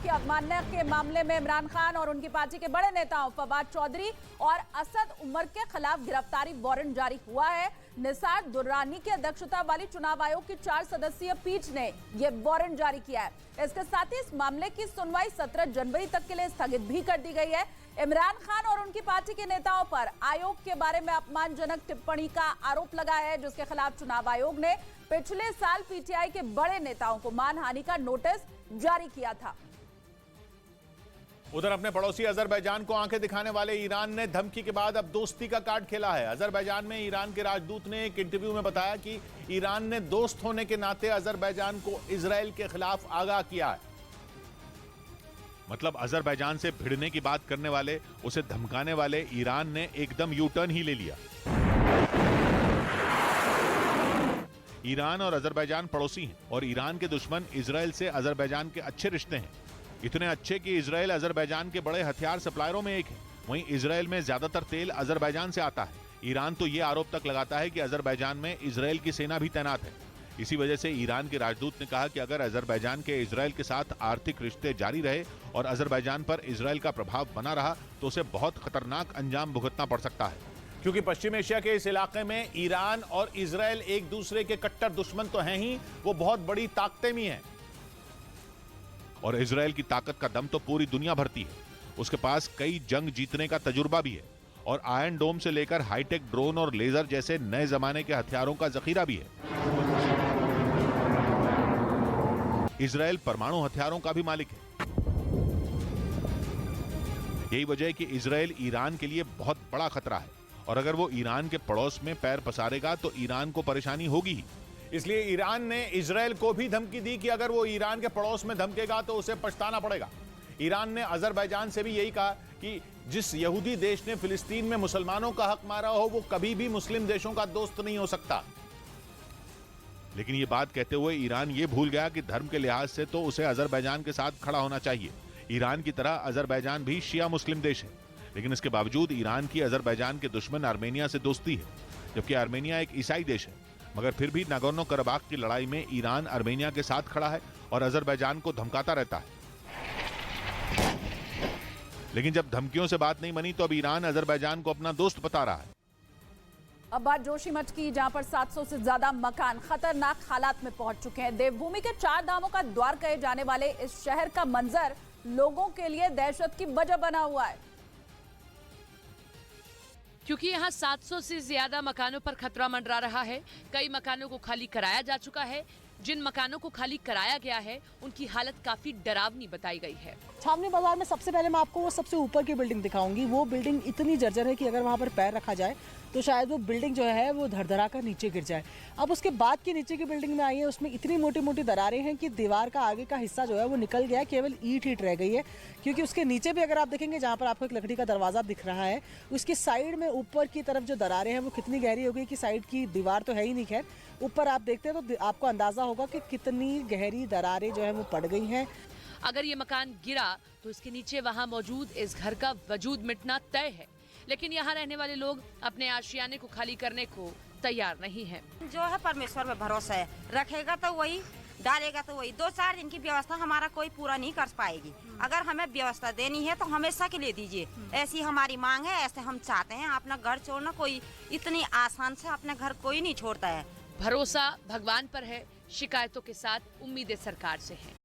की अवमानना के मामले में इमरान खान और उनकी पार्टी के बड़े नेताओं फवाद चौधरी और असद उमर के खिलाफ गिरफ्तारी वारंट जारी हुआ है। निसार दुर्रानी की अध्यक्षता वाली चुनाव आयोग की 4 सदस्यीय पीठ ने यह वारंट जारी किया है। इसके साथ ही इस मामले की सुनवाई 17 जनवरी तक के लिए स्थगित भी कर दी गई है। इमरान खान और उनकी पार्टी के नेताओं पर आयोग के बारे में अपमानजनक टिप्पणी का आरोप लगा है, जिसके खिलाफ चुनाव आयोग ने पिछले साल पीटीआई के बड़े नेताओं को मानहानि का नोटिस जारी किया था। उधर अपने पड़ोसी अजरबैजान को आंखें दिखाने वाले ईरान ने धमकी के बाद अब दोस्ती का कार्ड खेला है। अजरबैजान में ईरान के राजदूत ने एक इंटरव्यू में बताया कि ईरान ने दोस्त होने के नाते अजरबैजान को इजराइल के खिलाफ आगाह किया है। मतलब अजरबैजान से भिड़ने की बात करने वाले, उसे धमकाने वाले ईरान ने एकदम यू टर्न ही ले लिया। ईरान और अजरबैजान पड़ोसी हैं और ईरान के दुश्मन इजराइल से अजरबैजान के अच्छे रिश्ते हैं, इतने अच्छे कि इजराइल अजरबैजान के बड़े हथियार सप्लायरों में एक है। वहीं इजराइल में ज्यादातर तेल अजरबैजान से आता है। ईरान तो ये आरोप तक लगाता है कि अजरबैजान में इजराइल की सेना भी तैनात है। इसी वजह से ईरान के राजदूत ने कहा कि अगर अजरबैजान के इजराइल के साथ आर्थिक रिश्ते जारी रहे और अजरबैजान पर इजराइल का प्रभाव बना रहा तो उसे बहुत खतरनाक अंजाम भुगतना पड़ सकता है, क्योंकि पश्चिम एशिया के इस इलाके में ईरान और इजराइल एक दूसरे के कट्टर दुश्मन तो हैं ही, वो बहुत बड़ी ताकतें भी हैं। और इजराइल की ताकत का दम तो पूरी दुनिया भरती है। उसके पास कई जंग जीतने का तजुर्बा भी है और आयरन डोम से लेकर हाईटेक ड्रोन और लेजर जैसे नए जमाने के हथियारों का जखीरा भी है। इजराइल परमाणु हथियारों का भी मालिक है। यही वजह है कि इजराइल ईरान के लिए बहुत बड़ा खतरा है और अगर वो ईरान के पड़ोस में पैर पसारेगा तो ईरान को परेशानी होगी ही। इसलिए ईरान ने इजराइल को भी धमकी दी कि अगर वो ईरान के पड़ोस में धमकेगा तो उसे पछताना पड़ेगा। ईरान ने अजरबैजान से भी यही कहा कि जिस यहूदी देश ने फिलिस्तीन में मुसलमानों का हक मारा हो वो कभी भी मुस्लिम देशों का दोस्त नहीं हो सकता। लेकिन ये बात कहते हुए ईरान ये भूल गया कि धर्म के लिहाज से तो उसे अजरबैजान के साथ खड़ा होना चाहिए। ईरान की तरह अजरबैजान भी शिया मुस्लिम देश है, लेकिन इसके बावजूद ईरान की अजरबैजान के दुश्मन आर्मेनिया से दोस्ती है, जबकि आर्मेनिया एक ईसाई देश है। मगर फिर भी नागोर्नो कराबाख की लड़ाई में ईरान आर्मेनिया के साथ खड़ा है और अजरबैजान को धमकाता रहता है। लेकिन जब धमकियों से बात नहीं बनी तो अब ईरान अजरबैजान को अपना दोस्त बता रहा है। अब बात जोशीमठ की, जहां पर 700 से ज्यादा मकान खतरनाक हालात में पहुंच चुके हैं। देवभूमि के 4 धामों का द्वार कहे जाने वाले इस शहर का मंजर लोगों के लिए दहशत की वजह बना हुआ है, क्योंकि यहाँ 700 से ज्यादा मकानों पर खतरा मंडरा रहा है। कई मकानों को खाली कराया जा चुका है। जिन मकानों को खाली कराया गया है उनकी हालत काफी डरावनी बताई गई है। छावनी बाजार में सबसे पहले मैं आपको वो सबसे ऊपर की बिल्डिंग दिखाऊंगी। वो बिल्डिंग इतनी जर्जर है कि अगर वहाँ पर पैर रखा जाए तो शायद वो बिल्डिंग जो है वो धड़धड़ा कर नीचे गिर जाए। अब उसके बाद की नीचे की बिल्डिंग में आई है, उसमें इतनी मोटी मोटी दरारें हैं कि दीवार का आगे का हिस्सा जो है वो निकल गया, केवल ईंट हीट रह गई है। क्योंकि उसके नीचे भी अगर आप देखेंगे, जहाँ पर आपको एक लकड़ी का दरवाजा दिख रहा है, उसकी साइड में ऊपर की तरफ जो दरारें हैं वो कितनी गहरी हो गई कि साइड की दीवार तो है ही नहीं, खैर ऊपर आप देखते हैं तो आपको अंदाजा होगा कि कितनी गहरी दरारें जो है वो पड़ गई हैं। अगर ये मकान गिरा तो इसके नीचे वहाँ मौजूद इस घर का वजूद मिटना तय है, लेकिन यहाँ रहने वाले लोग अपने आशियाने को खाली करने को तैयार नहीं हैं। जो है परमेश्वर में भरोसा है, रखेगा तो वही, डालेगा तो वही। 2-4 दिन की व्यवस्था हमारा कोई पूरा नहीं कर पाएगी। अगर हमें व्यवस्था देनी है तो हमेशा के लिए दीजिए, ऐसी हमारी मांग है, ऐसे हम चाहते हैं। अपना घर छोड़ना कोई इतनी आसान से अपना घर कोई नहीं छोड़ता है। भरोसा भगवान पर है, शिकायतों के साथ उम्मीदें सरकार से हैं।